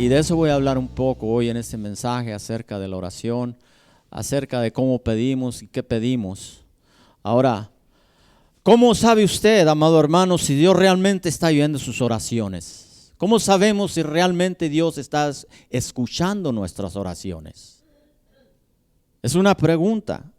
de eso voy a hablar un poco hoy en este mensaje acerca de la oración, acerca de cómo pedimos y qué pedimos. Ahora, ¿cómo sabe usted, amado hermano, si Dios realmente está oyendo sus oraciones? ¿Cómo sabemos si realmente Dios está escuchando nuestras oraciones? Es una pregunta.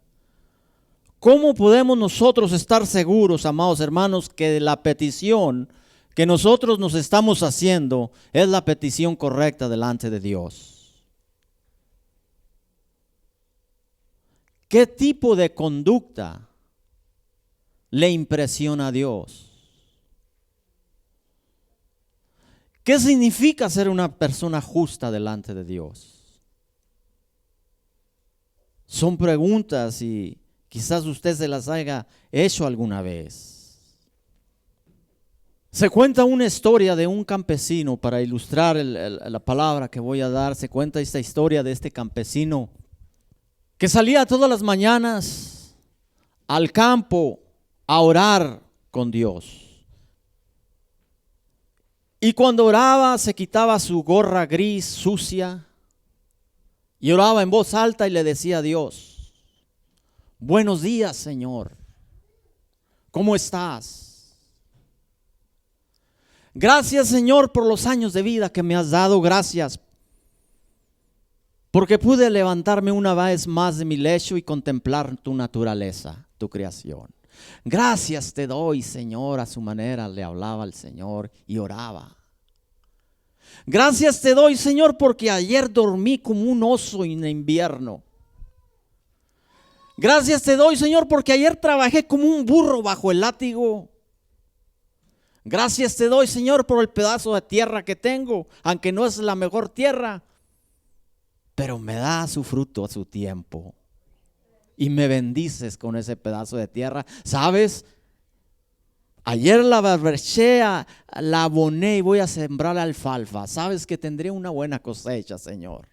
¿Cómo podemos nosotros estar seguros, amados hermanos, que la petición que nosotros nos estamos haciendo es la petición correcta delante de Dios? ¿Qué tipo de conducta le impresiona a Dios? ¿Qué significa ser una persona justa delante de Dios? Son preguntas y quizás usted se las haya hecho alguna vez. Se cuenta una historia de un campesino, para ilustrar la palabra que voy a dar. Se cuenta esta historia de este campesino que salía todas las mañanas al campo a orar con Dios. Y cuando oraba se quitaba su gorra gris sucia y oraba en voz alta y le decía a Dios: buenos días, Señor, ¿cómo estás? Gracias, Señor, por los años de vida que me has dado. Gracias porque pude levantarme una vez más de mi lecho y contemplar tu naturaleza, tu creación. Gracias te doy, Señor. A su manera le hablaba al Señor y oraba. Gracias te doy, Señor, porque ayer dormí como un oso en invierno. Gracias te doy, Señor, porque ayer trabajé como un burro bajo el látigo. Gracias te doy, Señor, por el pedazo de tierra que tengo, aunque no es la mejor tierra, pero me da su fruto a su tiempo y me bendices con ese pedazo de tierra. ¿Sabes? Ayer la barbeché, la aboné y voy a sembrar alfalfa. Sabes que tendré una buena cosecha, Señor.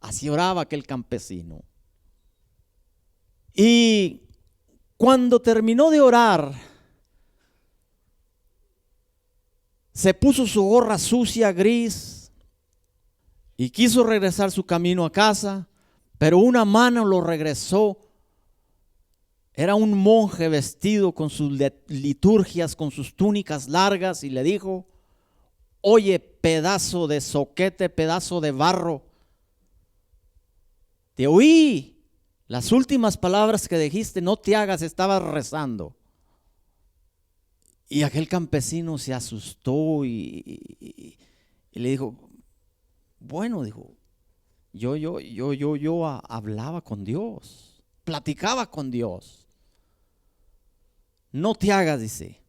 Así oraba aquel campesino. Y cuando terminó de orar, se puso su gorra sucia, gris, y quiso regresar su camino a casa, pero una mano lo regresó. Era un monje vestido con sus liturgias, con sus túnicas largas, y le dijo: oye, pedazo de zoquete, pedazo de barro, te oí las últimas palabras que dijiste, no te hagas, estabas rezando. Y aquel campesino se asustó y le dijo: bueno, dijo, yo hablaba con Dios, platicaba con Dios. No te hagas, dice,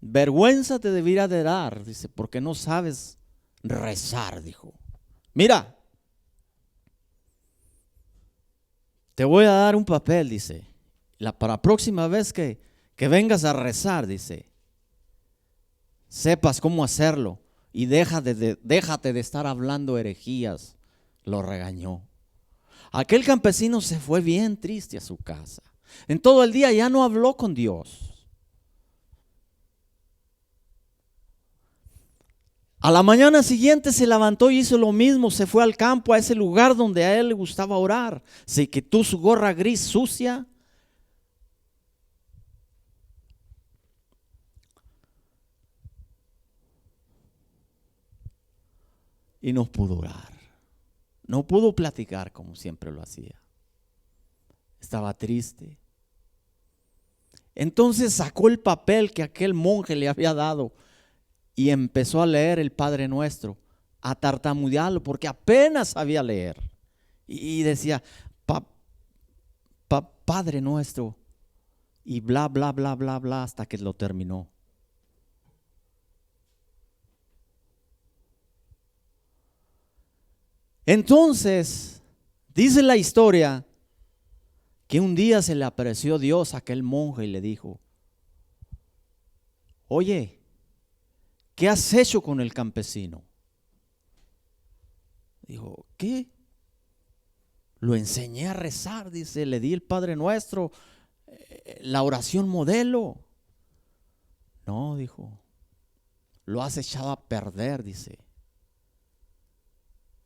vergüenza te debiera de dar, dice, porque no sabes rezar, dijo. Mira, te voy a dar un papel, dice, para la próxima vez que vengas a rezar, dice, sepas cómo hacerlo y déjate de estar hablando herejías. Lo regañó. Aquel campesino se fue bien triste a su casa. En todo el día ya no habló con Dios. A la mañana siguiente se levantó y hizo lo mismo. Se fue al campo, a ese lugar donde a él le gustaba orar. Se quitó su gorra gris sucia y no pudo orar. No pudo platicar como siempre lo hacía. Estaba triste. Entonces sacó el papel que aquel monje le había dado y empezó a leer el Padre Nuestro, a tartamudearlo porque apenas sabía leer. Y decía: Padre Nuestro, y bla, bla, bla, bla, bla, hasta que lo terminó. Entonces, dice la historia que un día se le apareció Dios a aquel monje y le dijo: oye, ¿qué has hecho con el campesino? Dijo: ¿qué? Lo enseñé a rezar, dice, le di el Padre Nuestro, la oración modelo. No, dijo, lo has echado a perder, dice.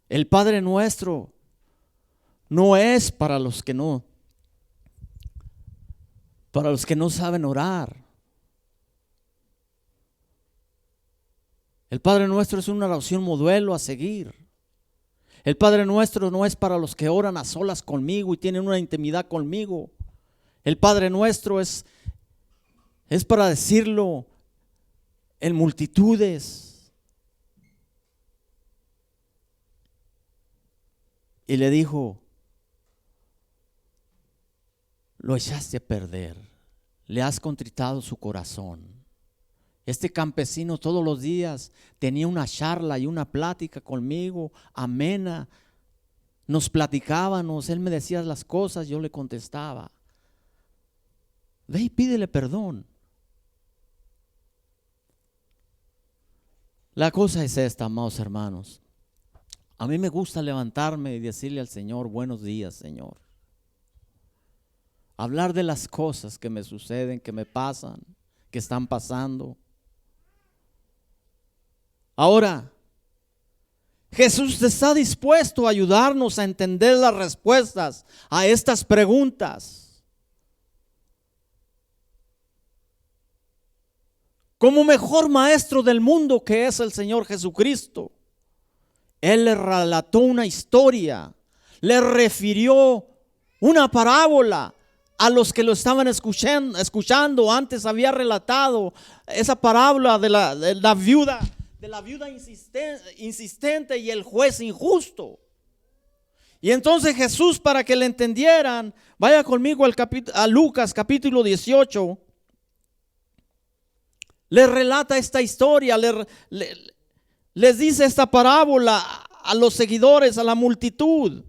El Padre Nuestro no es para los que no saben orar. El Padre Nuestro es una oración modelo a seguir. El Padre Nuestro no es para los que oran a solas conmigo y tienen una intimidad conmigo. El Padre Nuestro es para decirlo en multitudes. Y le dijo, lo echaste a perder, le has contritado su corazón. Este campesino todos los días tenía una charla y una plática conmigo, amena. Nos platicábamos, él me decía las cosas, yo le contestaba. Ve y pídele perdón. La cosa es esta, amados hermanos. A mí me gusta levantarme y decirle al Señor, buenos días, Señor. Hablar de las cosas que me suceden, que me pasan, que están pasando. Ahora, Jesús está dispuesto a ayudarnos a entender las respuestas a estas preguntas. Como mejor maestro del mundo que es el Señor Jesucristo, Él le relató una historia, le refirió una parábola a los que lo estaban escuchando. Antes había relatado esa parábola de la viuda insistente y el juez injusto. Y entonces Jesús, para que le entendieran, vaya conmigo a Lucas capítulo 18. Les relata esta historia, les dice esta parábola a los seguidores, a la multitud.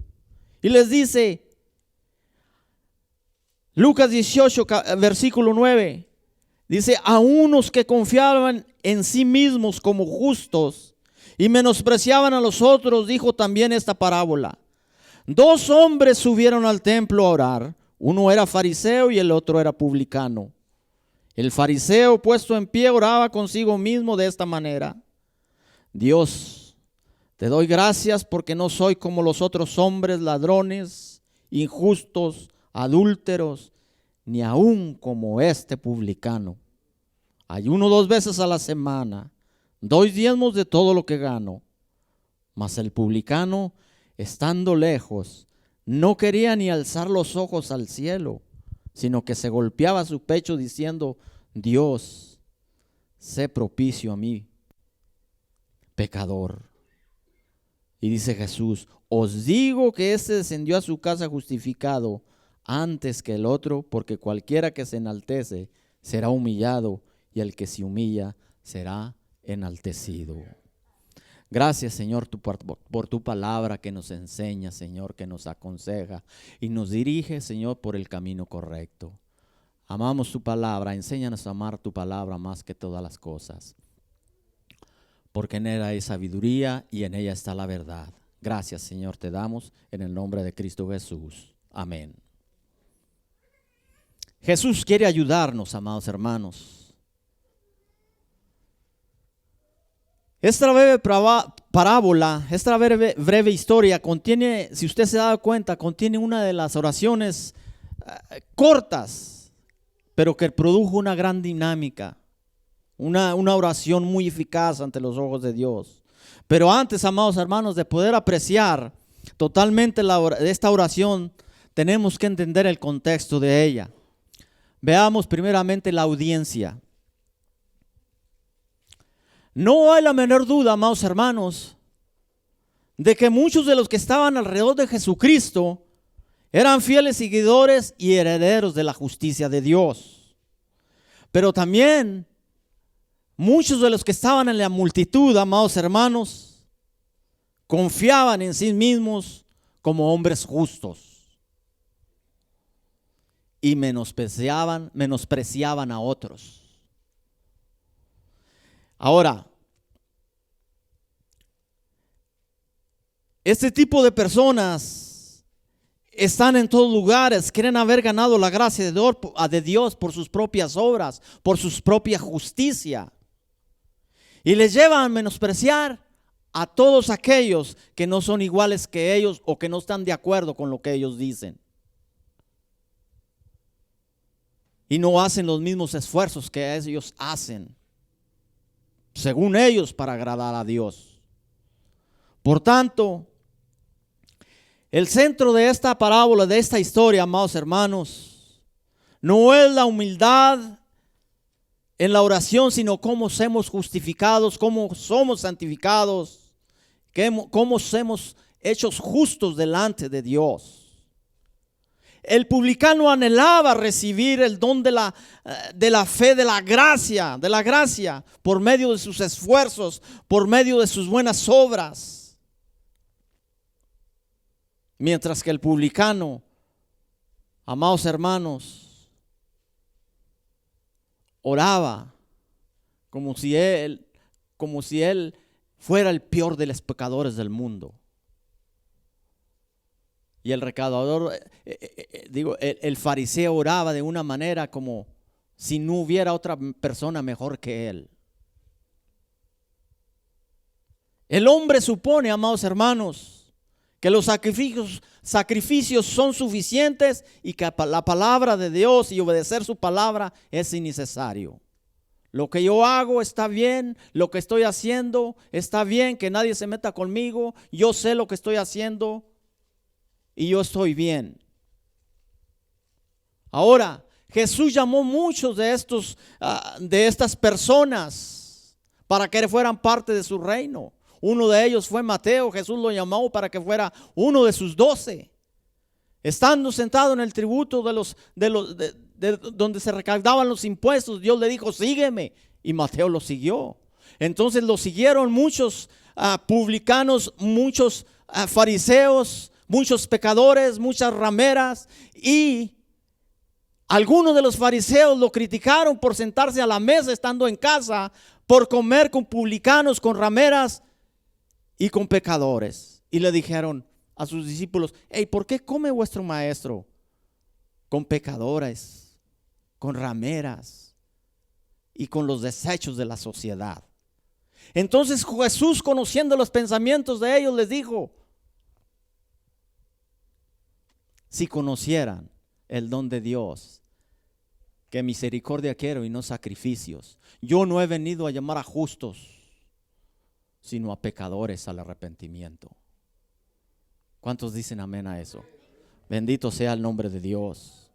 Y les dice, Lucas 18, versículo 9. Dice, a unos que confiaban en sí mismos como justos y menospreciaban a los otros, dijo también esta parábola. 2 hombres subieron al templo a orar. Uno era fariseo y el otro era publicano. El fariseo, puesto en pie, oraba consigo mismo de esta manera: Dios, te doy gracias porque no soy como los otros hombres, ladrones, injustos, adúlteros, ni aún como este publicano. Ayuno 2 veces a la semana, doy diezmos de todo lo que gano. Mas el publicano, estando lejos, no quería ni alzar los ojos al cielo, sino que se golpeaba su pecho diciendo: Dios, sé propicio a mí, pecador. Y dice Jesús: os digo que este descendió a su casa justificado antes que el otro, porque cualquiera que se enaltece será humillado, y el que se humilla será enaltecido. Gracias, Señor, por tu palabra que nos enseña, Señor, que nos aconseja y nos dirige, Señor, por el camino correcto. Amamos tu palabra, enséñanos a amar tu palabra más que todas las cosas, porque en ella hay sabiduría y en ella está la verdad. Gracias, Señor, te damos en el nombre de Cristo Jesús. Amén. Jesús quiere ayudarnos, amados hermanos. Esta breve parábola, esta breve historia contiene, si usted se da cuenta, contiene una de las oraciones cortas, pero que produjo una gran dinámica, una oración muy eficaz ante los ojos de Dios. Pero antes, amados hermanos, de poder apreciar totalmente esta oración, tenemos que entender el contexto de ella. Veamos primeramente la audiencia. No hay la menor duda, amados hermanos, de que muchos de los que estaban alrededor de Jesucristo eran fieles seguidores y herederos de la justicia de Dios. Pero también muchos de los que estaban en la multitud, amados hermanos, confiaban en sí mismos como hombres justos y menospreciaban a otros. Ahora, este tipo de personas están en todos lugares, quieren haber ganado la gracia de Dios por sus propias obras, por su propia justicia, y les llevan a menospreciar a todos aquellos que no son iguales que ellos o que no están de acuerdo con lo que ellos dicen. Y no hacen los mismos esfuerzos que ellos hacen, según ellos, para agradar a Dios. Por tanto, el centro de esta parábola, de esta historia, amados hermanos, no es la humildad en la oración, sino cómo somos justificados, cómo somos santificados, cómo somos hechos justos delante de Dios. El publicano anhelaba recibir el don de la fe, de la gracia, por medio de sus esfuerzos, por medio de sus buenas obras. Mientras que el publicano, amados hermanos, oraba como si él fuera el peor de los pecadores del mundo. Y el recaudador, el fariseo oraba de una manera como si no hubiera otra persona mejor que él. El hombre supone, amados hermanos, que los sacrificios son suficientes y que la palabra de Dios y obedecer su palabra es innecesario. Lo que yo hago está bien, lo que estoy haciendo está bien, que nadie se meta conmigo, yo sé lo que estoy haciendo y yo estoy bien. Ahora, Jesús llamó muchos de estas personas para que fueran parte de su reino. Uno de ellos fue Mateo. Jesús lo llamó para que fuera uno de sus 12. Estando sentado en el tributo de donde se recaudaban los impuestos, Dios le dijo: sígueme, y Mateo lo siguió. Entonces lo siguieron muchos publicanos, muchos fariseos, muchos pecadores, muchas rameras, y algunos de los fariseos lo criticaron por sentarse a la mesa estando en casa, por comer con publicanos, con rameras y con pecadores. Y le dijeron a sus discípulos: hey, ¿por qué come vuestro maestro con pecadores, con rameras y con los desechos de la sociedad? Entonces Jesús, conociendo los pensamientos de ellos, les dijo: si conocieran el don de Dios, que misericordia quiero y no sacrificios. Yo no he venido a llamar a justos, sino a pecadores al arrepentimiento. ¿Cuántos dicen amén a eso? Bendito sea el nombre de Dios.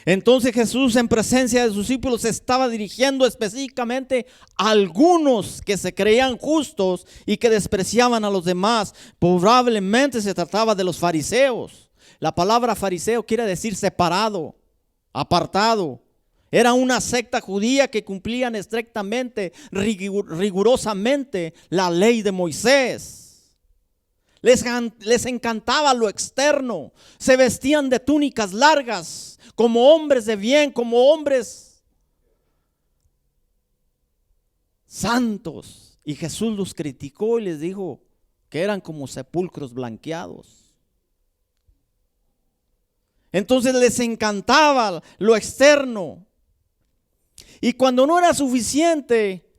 Entonces Jesús, en presencia de sus discípulos, se estaba dirigiendo específicamente a algunos que se creían justos y que despreciaban a los demás. Probablemente se trataba de los fariseos. La palabra fariseo quiere decir separado, apartado. Era una secta judía que cumplían estrictamente, rigurosamente la ley de Moisés. Les encantaba lo externo. Se vestían de túnicas largas, como hombres de bien, como hombres santos. Y Jesús los criticó y les dijo que eran como sepulcros blanqueados. Entonces les encantaba lo externo. Y cuando no era suficiente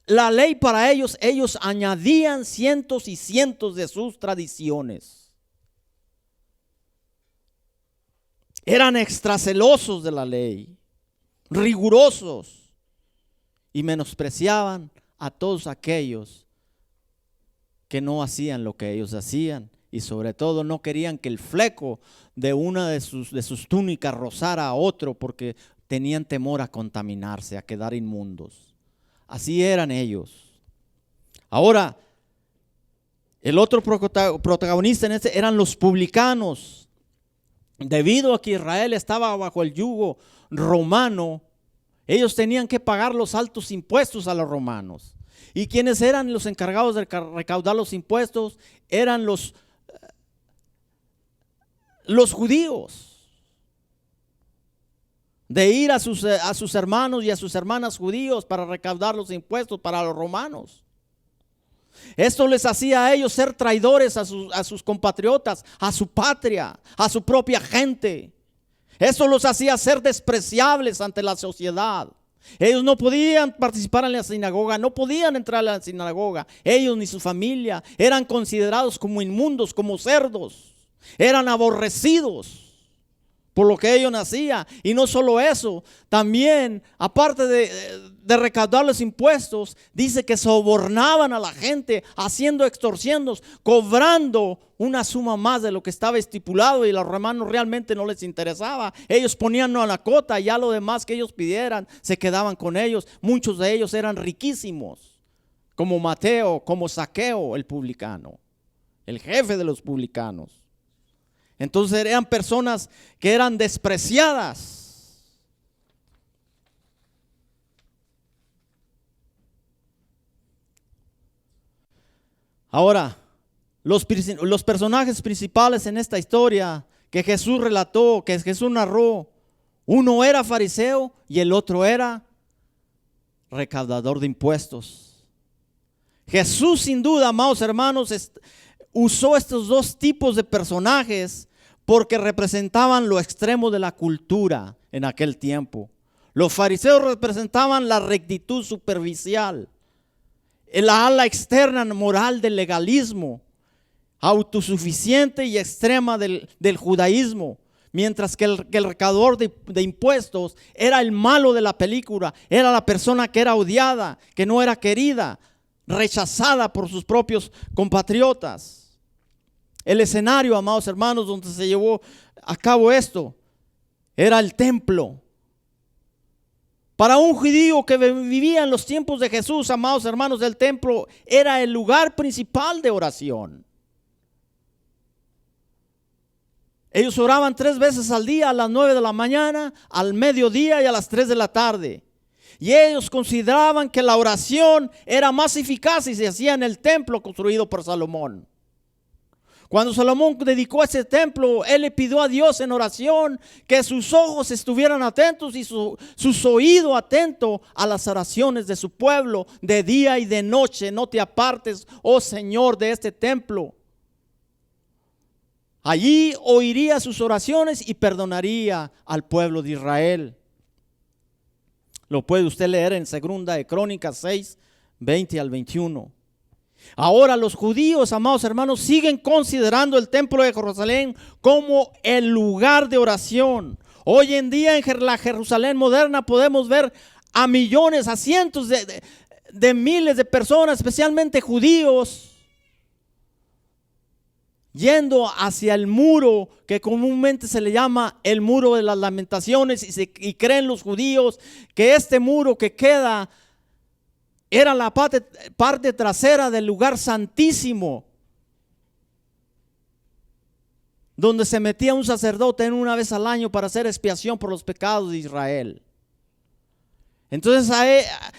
la ley para ellos, ellos añadían cientos y cientos de sus tradiciones. Eran extracelosos de la ley, rigurosos, y menospreciaban a todos aquellos que no hacían lo que ellos hacían, y sobre todo no querían que el fleco de una de sus túnicas rozara a otro, porque tenían temor a contaminarse, a quedar inmundos. Así eran ellos. Ahora, el otro protagonista en este eran los publicanos. Debido a que Israel estaba bajo el yugo romano, ellos tenían que pagar los altos impuestos a los romanos. ¿Y quiénes eran los encargados de recaudar los impuestos? Eran los judíos. De ir a sus hermanos y a sus hermanas judíos para recaudar los impuestos para los romanos. Esto les hacía a ellos ser traidores a sus compatriotas, a su patria, a su propia gente. Esto los hacía ser despreciables ante la sociedad. Ellos no podían participar en la sinagoga, no podían entrar a la sinagoga. Ellos ni su familia eran considerados como inmundos, como cerdos. Eran aborrecidos por lo que ellos hacían. Y no solo eso, también, aparte de recaudar los impuestos, dice que sobornaban a la gente, haciendo extorsiones, cobrando una suma más de lo que estaba estipulado, y a los romanos realmente no les interesaba. Ellos ponían a la cota, y ya lo demás que ellos pidieran se quedaban con ellos. Muchos de ellos eran riquísimos, como Mateo, como Zaqueo, el publicano, el jefe de los publicanos. Entonces eran personas que eran despreciadas. Ahora, los personajes principales en esta historia que Jesús relató, que Jesús narró, uno era fariseo y el otro era recaudador de impuestos. Jesús, sin duda, amados hermanos, usó estos dos tipos de personajes porque representaban lo extremo de la cultura en aquel tiempo. Los fariseos representaban la rectitud superficial, la ala externa moral del legalismo, autosuficiente y extrema del judaísmo, mientras que el recaudador de impuestos era el malo de la película, era la persona que era odiada, que no era querida, rechazada por sus propios compatriotas. El escenario, amados hermanos, donde se llevó a cabo esto, era el templo. Para un judío que vivía en los tiempos de Jesús, amados hermanos, el templo era el lugar principal de oración. Ellos oraban 3 veces al día, a las 9 de la mañana, al mediodía y a las 3 de la tarde. Y ellos consideraban que la oración era más eficaz si se hacía en el templo construido por Salomón. Cuando Salomón dedicó ese templo, él le pidió a Dios en oración que sus ojos estuvieran atentos y sus oídos atentos a las oraciones de su pueblo de día y de noche. No te apartes, oh Señor, de este templo. Allí oiría sus oraciones y perdonaría al pueblo de Israel. Lo puede usted leer en 2 de Crónicas 6, 20 al 21. Ahora los judíos, amados hermanos, siguen considerando el templo de Jerusalén como el lugar de oración. Hoy en día en la Jerusalén moderna podemos ver a millones, a cientos de miles de personas, especialmente judíos, yendo hacia el muro que comúnmente se le llama el muro de las lamentaciones, y creen los judíos que este muro que queda era la parte trasera del lugar santísimo, donde se metía un sacerdote una vez al año para hacer expiación por los pecados de Israel. Entonces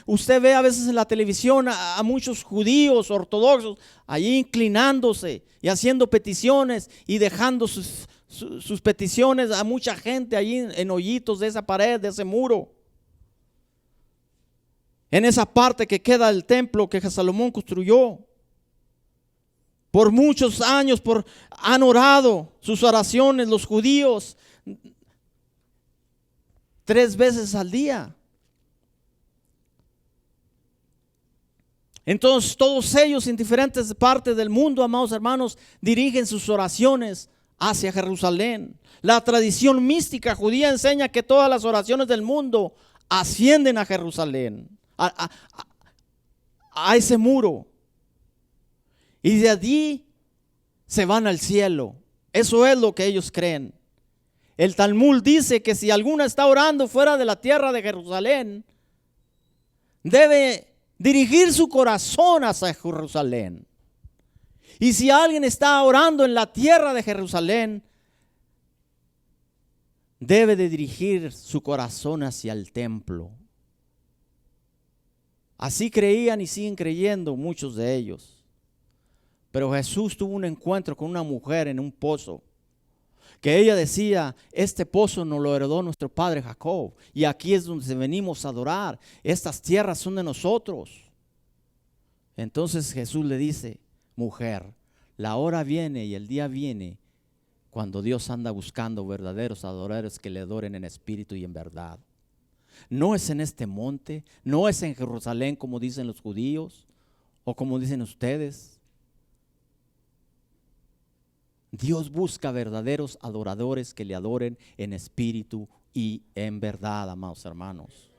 usted ve a veces en la televisión a muchos judíos ortodoxos allí inclinándose y haciendo peticiones y dejando sus peticiones a mucha gente allí en hoyitos de esa pared, de ese muro. En esa parte que queda del templo que Salomón construyó. Por muchos años han orado sus oraciones los judíos 3 veces al día. Entonces todos ellos en diferentes partes del mundo, amados hermanos, dirigen sus oraciones hacia Jerusalén. La tradición mística judía enseña que todas las oraciones del mundo ascienden a Jerusalén. A ese muro, y de allí se van al cielo. Eso es lo que ellos creen. El Talmud dice que si alguno está orando fuera de la tierra de Jerusalén, debe dirigir su corazón hacia Jerusalén. Y si alguien está orando en la tierra de Jerusalén, debe de dirigir su corazón hacia el templo. Así creían y siguen creyendo muchos de ellos. Pero Jesús tuvo un encuentro con una mujer en un pozo, que ella decía: este pozo nos lo heredó nuestro padre Jacob, y aquí es donde venimos a adorar. Estas tierras son de nosotros. Entonces Jesús le dice: mujer, la hora viene y el día viene cuando Dios anda buscando verdaderos adoradores que le adoren en espíritu y en verdad. no es en este monte, no es en Jerusalén como dicen los judíos o como dicen ustedes. Dios busca verdaderos adoradores que le adoren en espíritu y en verdad, amados hermanos.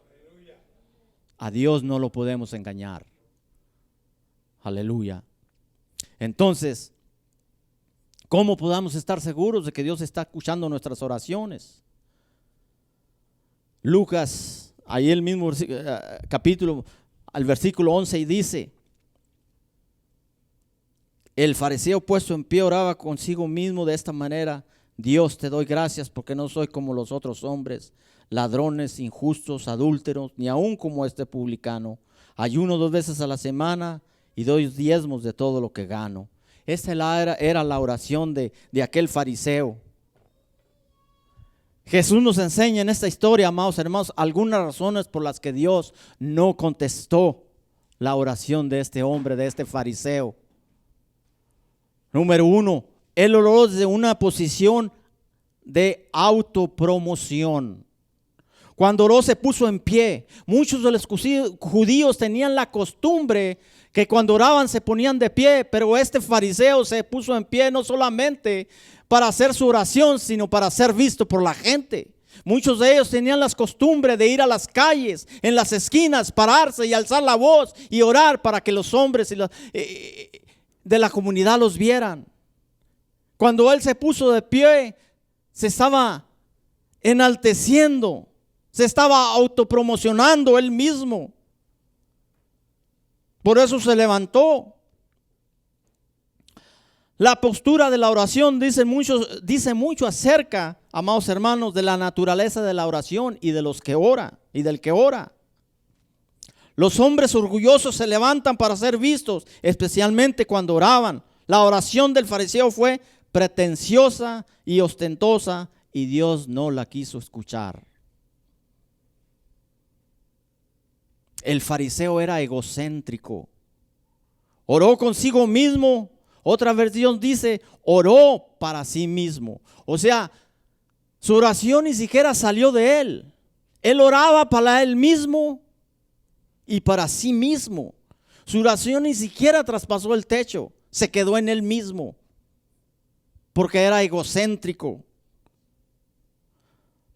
A Dios no lo podemos engañar. Aleluya. Entonces, ¿cómo podamos estar seguros de que Dios está escuchando nuestras oraciones? Lucas, ahí el mismo capítulo, al versículo 11, y dice: el fariseo puesto en pie oraba consigo mismo de esta manera: Dios, te doy gracias porque no soy como los otros hombres, ladrones, injustos, adúlteros, ni aun como este publicano. Ayuno 2 veces a la semana y doy diezmos de todo lo que gano. Esta era la oración de aquel fariseo. Jesús nos enseña en esta historia, amados hermanos, algunas razones por las que Dios no contestó la oración de este hombre, de este fariseo. Número 1, él oró desde una posición de autopromoción. Cuando oró se puso en pie. Muchos de los judíos tenían la costumbre que cuando oraban se ponían de pie, pero este fariseo se puso en pie no solamente para hacer su oración, sino para ser visto por la gente. Muchos de ellos tenían las costumbres de ir a las calles, en las esquinas, pararse y alzar la voz y orar para que los hombres de la comunidad los vieran. Cuando él se puso de pie, se estaba enalteciendo, se estaba autopromocionando él mismo. Por eso se levantó. La postura de la oración dice mucho acerca, amados hermanos, de la naturaleza de la oración y de los que ora y del que ora. Los hombres orgullosos se levantan para ser vistos, especialmente cuando oraban. La oración del fariseo fue pretenciosa y ostentosa y Dios no la quiso escuchar. El fariseo era egocéntrico. Oró consigo mismo. Otra versión dice, oró para sí mismo. O sea, su oración ni siquiera salió de él. Él oraba para él mismo y para sí mismo. Su oración ni siquiera traspasó el techo. Se quedó en él mismo. Porque era egocéntrico.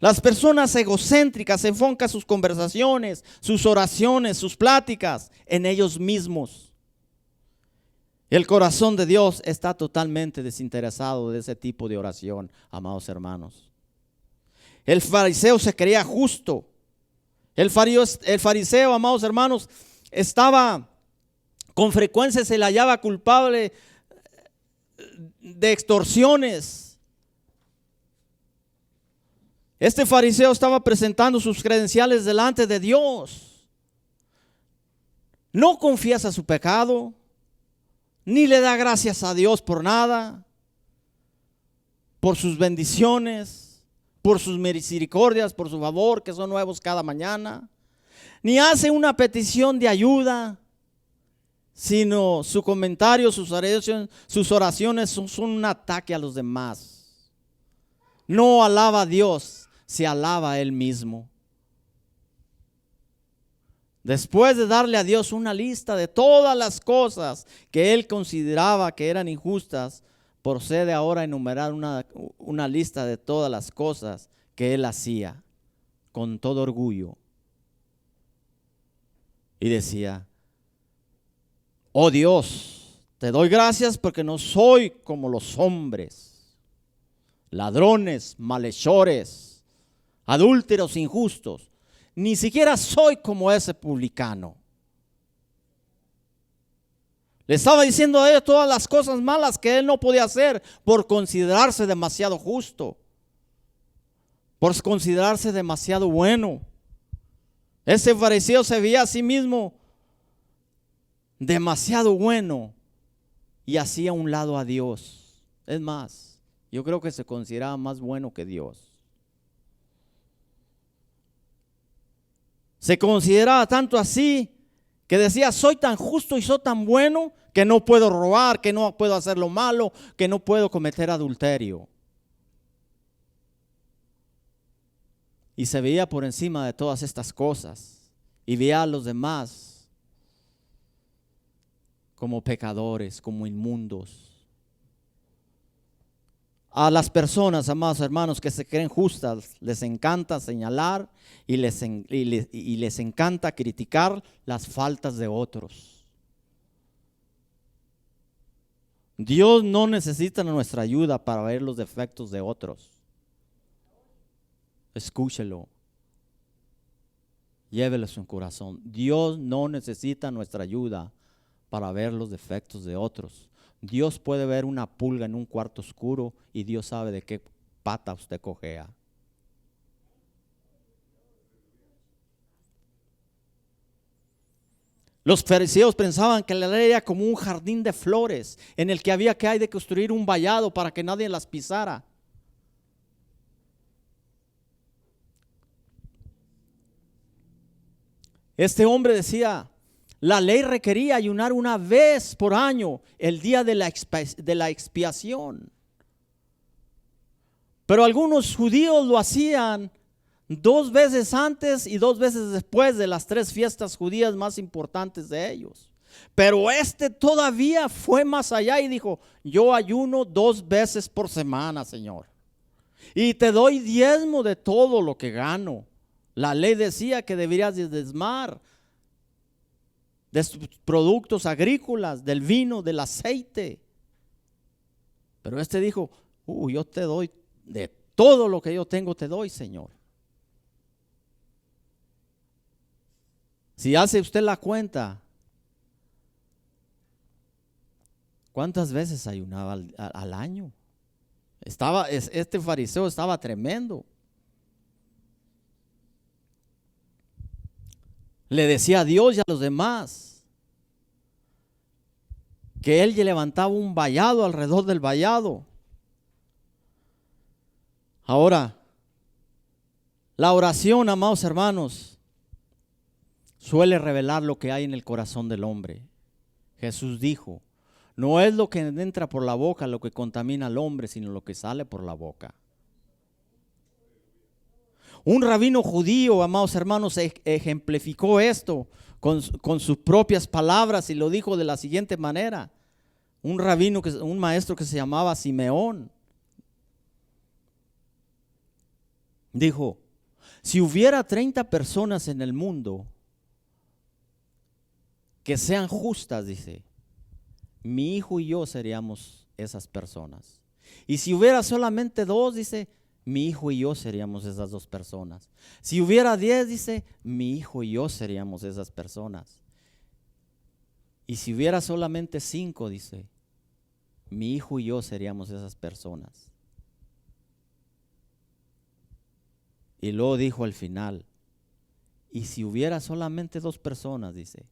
Las personas egocéntricas enfocan sus conversaciones, sus oraciones, sus pláticas en ellos mismos. El corazón de Dios está totalmente desinteresado de ese tipo de oración, amados hermanos. El fariseo se creía justo. El fariseo, amados hermanos, estaba con frecuencia, se le hallaba culpable de extorsiones. Este fariseo estaba presentando sus credenciales delante de Dios. No confiesa su pecado, ni le da gracias a Dios por nada, por sus bendiciones, por sus misericordias, por su favor, que son nuevos cada mañana. Ni hace una petición de ayuda, sino su comentario, sus oraciones son un ataque a los demás. No alaba a Dios, se alaba a él mismo. Después de darle a Dios una lista de todas las cosas que él consideraba que eran injustas, procede ahora a enumerar una lista de todas las cosas que él hacía con todo orgullo. Y decía: oh Dios, te doy gracias porque no soy como los hombres, ladrones, malhechores, adúlteros, injustos. Ni siquiera soy como ese publicano. Le estaba diciendo a ellos todas las cosas malas que él no podía hacer por considerarse demasiado justo, por considerarse demasiado bueno. Ese fariseo se veía a sí mismo demasiado bueno y hacía a un lado a Dios. Es más, yo creo que se consideraba más bueno que Dios. Se consideraba tanto así que decía: soy tan justo y soy tan bueno que no puedo robar, que no puedo hacer lo malo, que no puedo cometer adulterio. y se veía por encima de todas estas cosas y veía a los demás como pecadores, como inmundos. A las personas, amados hermanos, que se creen justas, les encanta señalar y les encanta criticar las faltas de otros. Dios no necesita nuestra ayuda para ver los defectos de otros. Escúchelo. Llévelo a su corazón. Dios no necesita nuestra ayuda para ver los defectos de otros. Dios puede ver una pulga en un cuarto oscuro y Dios sabe de qué pata usted cojea. Los fariseos pensaban que la ley era como un jardín de flores en el que había que hay de construir un vallado para que nadie las pisara. Este hombre decía, la ley requería ayunar una vez por año, el día de la expiación. Pero algunos judíos lo hacían 2 veces antes y 2 veces después de las 3 fiestas judías más importantes de ellos. Pero este todavía fue más allá y dijo, yo ayuno 2 veces por semana, Señor. Y te doy diezmo de todo lo que gano. La ley decía que deberías diezmar de sus productos agrícolas, del vino, del aceite. Pero este dijo, yo te doy de todo lo que yo tengo, te doy, Señor. Si hace usted la cuenta, ¿cuántas veces ayunaba al año? Este fariseo estaba tremendo. Le decía a Dios y a los demás que él levantaba un vallado alrededor del vallado. Ahora, la oración, amados hermanos, suele revelar lo que hay en el corazón del hombre. Jesús dijo, no es lo que entra por la boca lo que contamina al hombre, sino lo que sale por la boca. Un rabino judío, amados hermanos, ejemplificó esto con sus propias palabras y lo dijo de la siguiente manera. Un maestro que se llamaba Simeón, dijo, si hubiera 30 personas en el mundo que sean justas, dice, mi hijo y yo seríamos esas personas. Y si hubiera solamente 2, dice, mi hijo y yo seríamos esas 2 personas. Si hubiera 10, dice, mi hijo y yo seríamos esas personas. Y si hubiera solamente 5, dice, mi hijo y yo seríamos esas personas. Y luego dijo al final, y si hubiera solamente 2 personas, dice,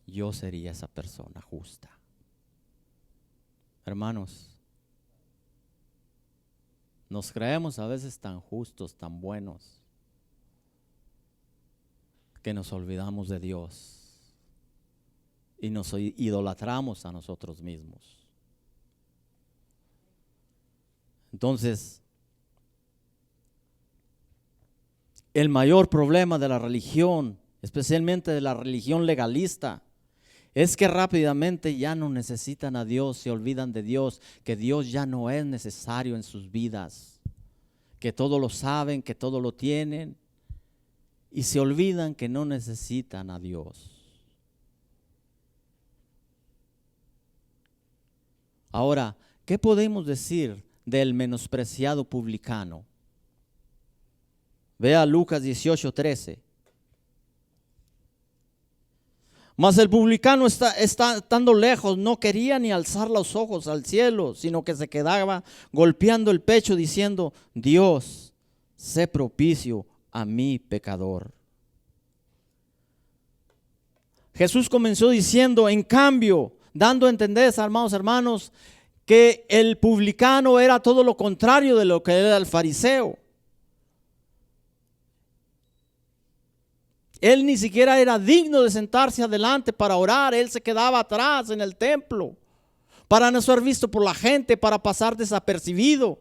yo sería esa persona justa. Hermanos, nos creemos a veces tan justos, tan buenos, que nos olvidamos de Dios y nos idolatramos a nosotros mismos. Entonces, el mayor problema de la religión, especialmente de la religión legalista, es que rápidamente ya no necesitan a Dios, se olvidan de Dios, que Dios ya no es necesario en sus vidas, que todo lo saben, que todo lo tienen, y se olvidan que no necesitan a Dios. Ahora, ¿qué podemos decir del menospreciado publicano? Vea Lucas 18:13. Mas el publicano estando lejos, no quería ni alzar los ojos al cielo, sino que se quedaba golpeando el pecho diciendo, Dios, sé propicio a mí pecador. Jesús comenzó diciendo, en cambio, dando a entender, amados hermanos, que el publicano era todo lo contrario de lo que era el fariseo. Él ni siquiera era digno de sentarse adelante para orar. Él se quedaba atrás en el templo para no ser visto por la gente, para pasar desapercibido.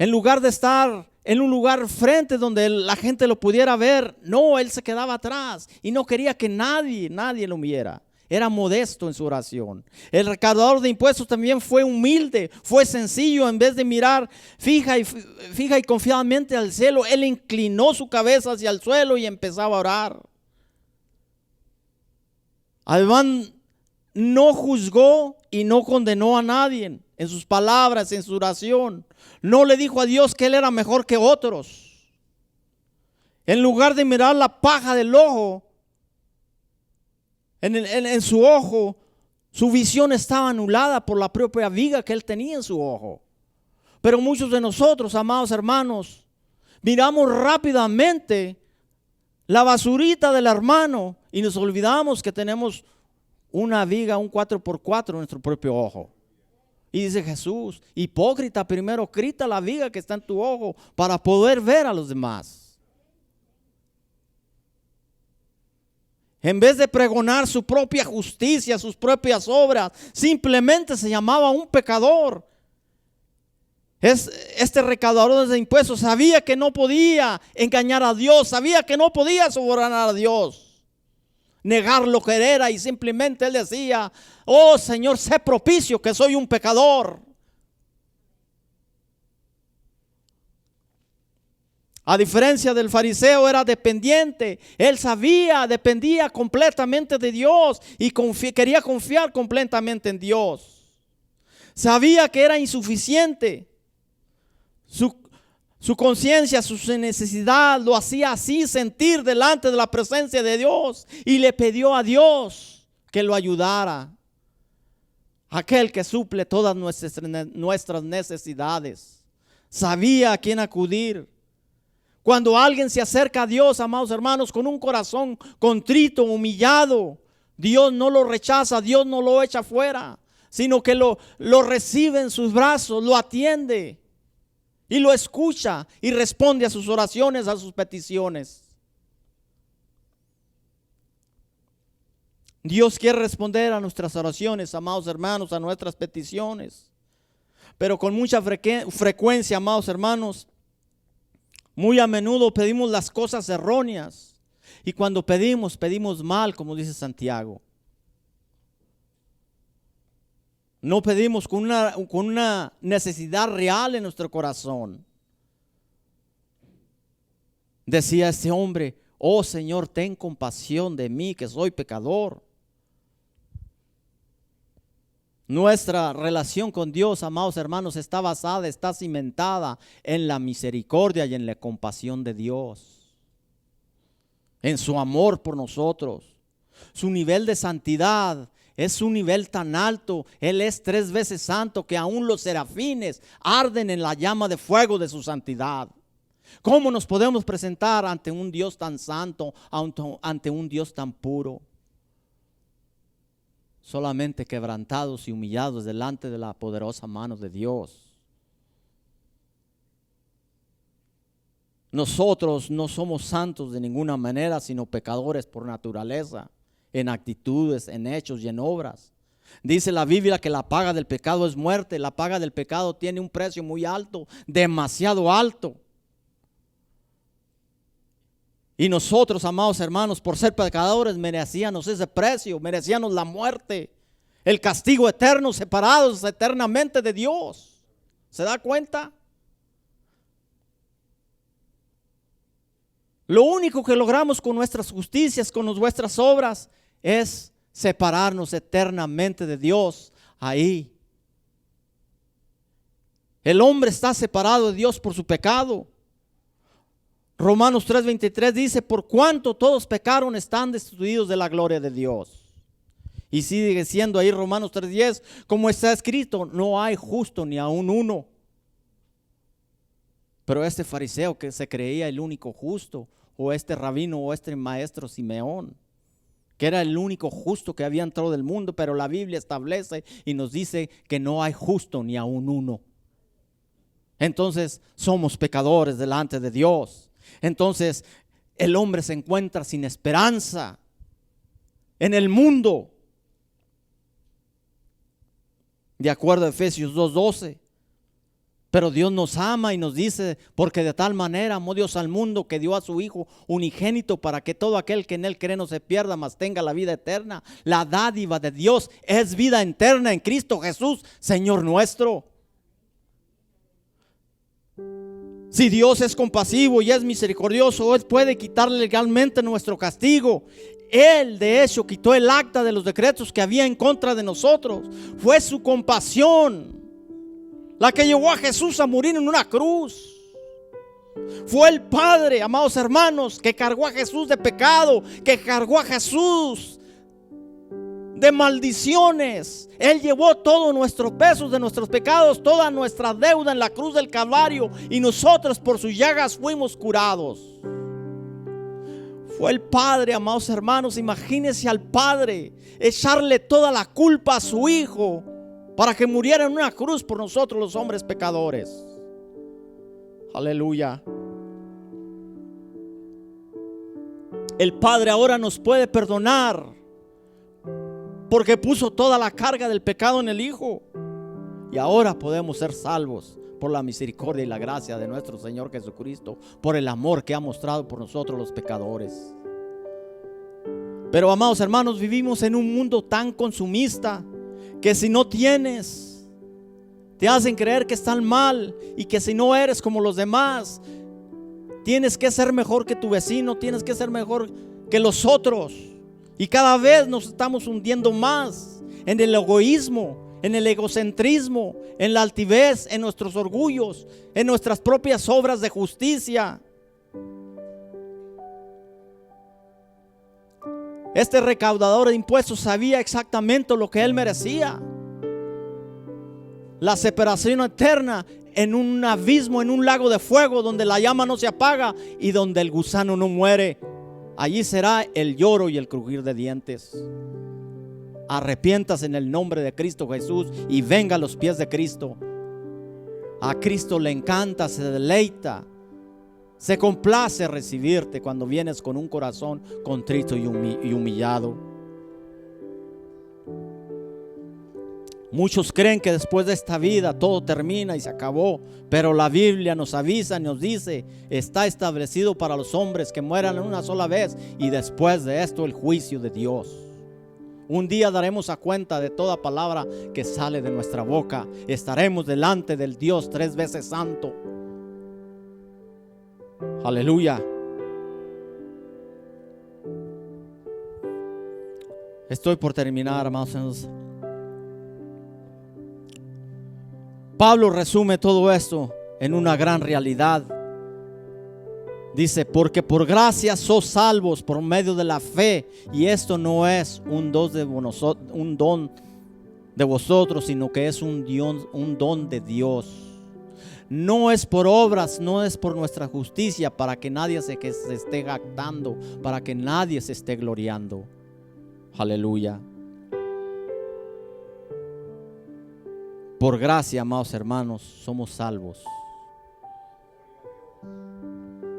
En lugar de estar en un lugar frente donde la gente lo pudiera ver, no, él se quedaba atrás y no quería que nadie lo viera. Era modesto en su oración. El recaudador de impuestos también fue humilde, fue sencillo. En vez de mirar fija y confiadamente al cielo, él inclinó su cabeza hacia el suelo y empezaba a orar. Además, no juzgó y no condenó a nadie en sus palabras, en su oración. No le dijo a Dios que él era mejor que otros. En lugar de mirar la paja del ojo, en su ojo, su visión estaba anulada por la propia viga que él tenía en su ojo. Pero muchos de nosotros, amados hermanos, miramos rápidamente la basurita del hermano y nos olvidamos que tenemos una viga, un 4x4 en nuestro propio ojo. Y dice Jesús, hipócrita, primero quita la viga que está en tu ojo para poder ver a los demás. En vez de pregonar su propia justicia, sus propias obras, simplemente se llamaba un pecador. Este recaudador de impuestos sabía que no podía engañar a Dios, sabía que no podía sobornar a Dios, negar lo que era, y simplemente él decía: oh Señor, sé propicio que soy un pecador. A diferencia del fariseo, era dependiente. Él dependía completamente de Dios y quería confiar completamente en Dios. Sabía que era insuficiente. Su conciencia, su necesidad lo hacía así sentir delante de la presencia de Dios, y le pidió a Dios que lo ayudara. Aquel que suple todas nuestras necesidades. Sabía a quién acudir. Cuando alguien se acerca a Dios, amados hermanos, con un corazón contrito, humillado, Dios no lo rechaza, Dios no lo echa fuera, sino que lo recibe en sus brazos, lo atiende y lo escucha y responde a sus oraciones, a sus peticiones. Dios quiere responder a nuestras oraciones, amados hermanos, a nuestras peticiones, pero con mucha frecuencia, amados hermanos, muy a menudo pedimos las cosas erróneas, y cuando pedimos mal, como dice Santiago. No pedimos con una necesidad real en nuestro corazón. Decía este hombre: oh Señor, ten compasión de mí, que soy pecador. Nuestra relación con Dios, amados hermanos, está basada, está cimentada en la misericordia y en la compasión de Dios, en su amor por nosotros. Su nivel de santidad es un nivel tan alto. Él es 3 veces santo, que aún los serafines arden en la llama de fuego de su santidad. ¿Cómo nos podemos presentar ante un Dios tan santo, ante un Dios tan puro? Solamente quebrantados y humillados delante de la poderosa mano de Dios. Nosotros no somos santos de ninguna manera, sino pecadores por naturaleza, en actitudes, en hechos y en obras. Dice la Biblia que la paga del pecado es muerte. La paga del pecado tiene un precio muy alto, demasiado alto. Y nosotros, amados hermanos, por ser pecadores, merecíamos ese precio, merecíamos la muerte, el castigo eterno, separados eternamente de Dios. ¿Se da cuenta? Lo único que logramos con nuestras justicias, con nuestras obras, es separarnos eternamente de Dios ahí. El hombre está separado de Dios por su pecado. Romanos 3:23 dice: por cuanto todos pecaron, están destituidos de la gloria de Dios. Y sigue siendo ahí Romanos 3:10, como está escrito: no hay justo ni aun uno. Pero este fariseo que se creía el único justo, o este rabino o este maestro Simeón, que era el único justo que había entrado del mundo, pero la Biblia establece y nos dice que no hay justo ni aun uno. Entonces somos pecadores delante de Dios. Entonces el hombre se encuentra sin esperanza en el mundo. De acuerdo a Efesios 2:12, Pero Dios nos ama y nos dice, porque de tal manera amó Dios al mundo que dio a su Hijo unigénito para que todo aquel que en Él cree no se pierda, mas tenga la vida eterna. La dádiva de Dios es vida eterna en Cristo Jesús, Señor nuestro. Si Dios es compasivo y es misericordioso, Él puede quitar legalmente nuestro castigo. Él de hecho quitó el acta de los decretos que había en contra de nosotros. Fue su compasión la que llevó a Jesús a morir en una cruz. Fue el Padre, amados hermanos, que cargó a Jesús de pecado, que cargó a Jesús de maldiciones. Él llevó todos nuestros pesos de nuestros pecados, toda nuestra deuda en la cruz del Calvario, y nosotros por sus llagas fuimos curados. Fue el Padre, amados hermanos. Imagínense al Padre echarle toda la culpa a su Hijo para que muriera en una cruz por nosotros los hombres pecadores. Aleluya. El Padre ahora nos puede perdonar porque puso toda la carga del pecado en el Hijo. Y ahora podemos ser salvos por la misericordia y la gracia de nuestro Señor Jesucristo, por el amor que ha mostrado por nosotros los pecadores. Pero amados hermanos, vivimos en un mundo tan consumista que si no tienes, te hacen creer que están mal, y que si no eres como los demás, tienes que ser mejor que tu vecino, tienes que ser mejor que los otros. Y cada vez nos estamos hundiendo más en el egoísmo, en el egocentrismo, en la altivez, en nuestros orgullos, en nuestras propias obras de justicia. Este recaudador de impuestos sabía exactamente lo que él merecía: la separación eterna en un abismo, en un lago de fuego donde la llama no se apaga y donde el gusano no muere. Allí será el lloro y el crujir de dientes. Arrepientas en el nombre de Cristo Jesús y venga a los pies de Cristo. A Cristo le encanta, se deleita, se complace recibirte cuando vienes con un corazón contrito y humillado. Muchos creen que después de esta vida todo termina y se acabó, pero la Biblia nos avisa y nos dice: está establecido para los hombres que mueran en una sola vez, y después de esto el juicio de Dios. Un día daremos a cuenta de toda palabra que sale de nuestra boca. Estaremos delante del Dios 3 veces santo. Aleluya. Estoy por terminar, hermanos. Pablo resume todo esto en una gran realidad. Dice: porque por gracia sos salvos por medio de la fe, y esto no es un don de vosotros, sino que es un don de Dios. No es por obras, no es por nuestra justicia, para que nadie se esté jactando, para que nadie se esté gloriando. Aleluya. Por gracia, amados hermanos, somos salvos.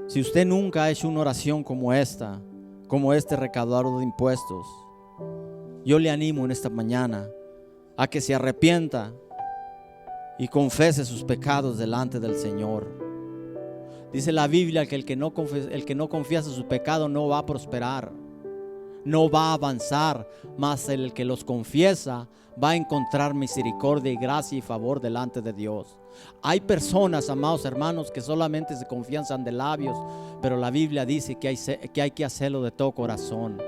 Si usted nunca ha hecho una oración como esta, como este recaudador de impuestos, yo le animo en esta mañana a que se arrepienta y confese sus pecados delante del Señor. Dice la Biblia que el que no confiesa su pecado no va a prosperar, no va a avanzar, mas el que los confiesa va a encontrar misericordia y gracia y favor delante de Dios. Hay personas, amados hermanos, que solamente se confiesan de labios, pero la Biblia dice que hay que hacerlo de todo corazón,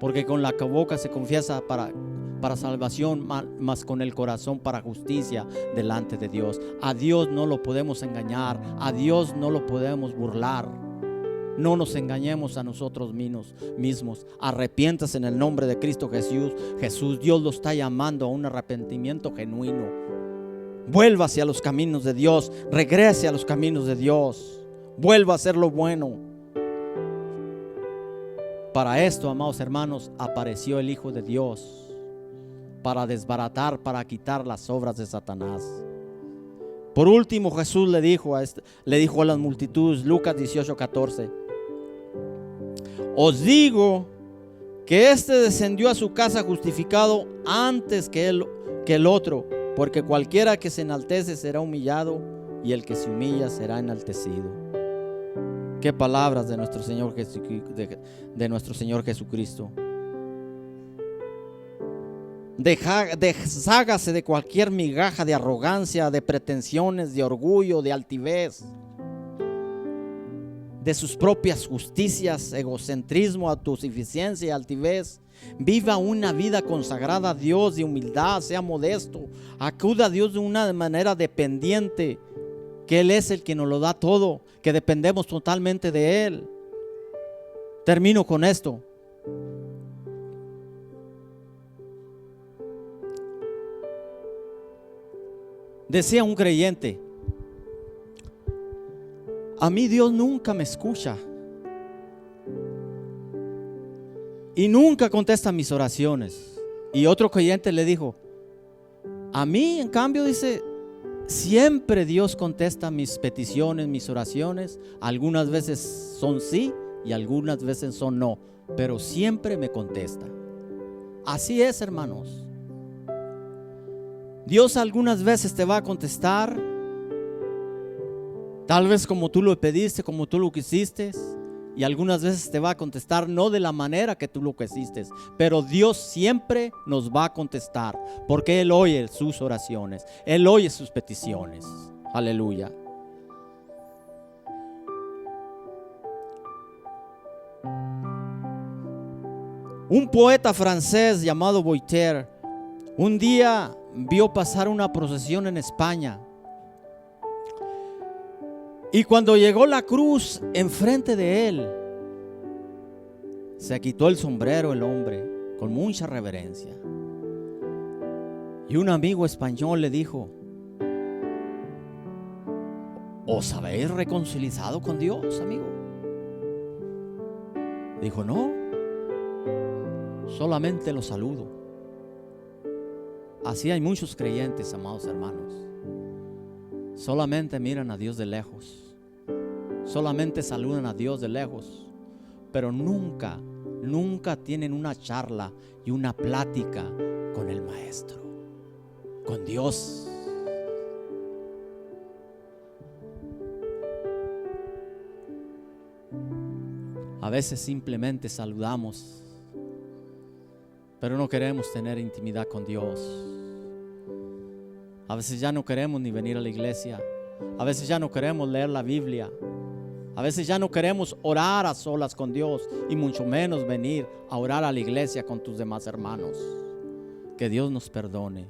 porque con la boca se confiesa para salvación, mas con el corazón para justicia delante de Dios. A Dios no lo podemos engañar, a Dios no lo podemos burlar. No nos engañemos a nosotros mismos. Arrepiéntase en el nombre de Cristo Jesús. Dios lo está llamando a un arrepentimiento genuino. Vuelva hacia los caminos de Dios. Regrese a los caminos de Dios. Vuelva a hacer lo bueno. Para esto, amados hermanos, apareció el Hijo de Dios, para desbaratar, para quitar las obras de Satanás. Por último, Jesús le dijo a las multitudes, Lucas 18:14: os digo que este descendió a su casa justificado antes que el otro, porque cualquiera que se enaltece será humillado, y el que se humilla será enaltecido. Qué palabras de nuestro Señor, de nuestro Señor Jesucristo. Deshágase de cualquier migaja de arrogancia, de pretensiones, de orgullo, de altivez, de sus propias justicias, egocentrismo, autosuficiencia y altivez. Viva una vida consagrada a Dios de humildad, sea modesto, acuda a Dios de una manera dependiente, que Él es el que nos lo da todo, que dependemos totalmente de Él. Termino con esto. Decía un creyente: a mí Dios nunca me escucha y nunca contesta mis oraciones. Y otro creyente le dijo: a mí, en cambio, dice, siempre Dios contesta mis peticiones, mis oraciones. Algunas veces son sí y algunas veces son no, pero siempre me contesta. Así es, hermanos. Dios algunas veces te va a contestar, tal vez como tú lo pediste, como tú lo quisiste, y algunas veces te va a contestar no de la manera que tú lo quisiste, pero Dios siempre nos va a contestar, porque Él oye sus oraciones, Él oye sus peticiones. Aleluya. Un poeta francés llamado Voltaire un día vio pasar una procesión en España, y cuando llegó la cruz enfrente de él, se quitó el sombrero el hombre con mucha reverencia. Y un amigo español le dijo: ¿os habéis reconciliado con Dios, amigo? Dijo: no, solamente lo saludo. Así hay muchos creyentes, amados hermanos. Solamente miran a Dios de lejos, solamente saludan a Dios de lejos, pero nunca tienen una charla y una plática con el Maestro, con Dios. A veces simplemente saludamos, pero no queremos tener intimidad con Dios. A veces ya no queremos ni venir a la iglesia. A veces ya no queremos leer la Biblia. A veces ya no queremos orar a solas con Dios, y mucho menos venir a orar a la iglesia con tus demás hermanos. Que Dios nos perdone.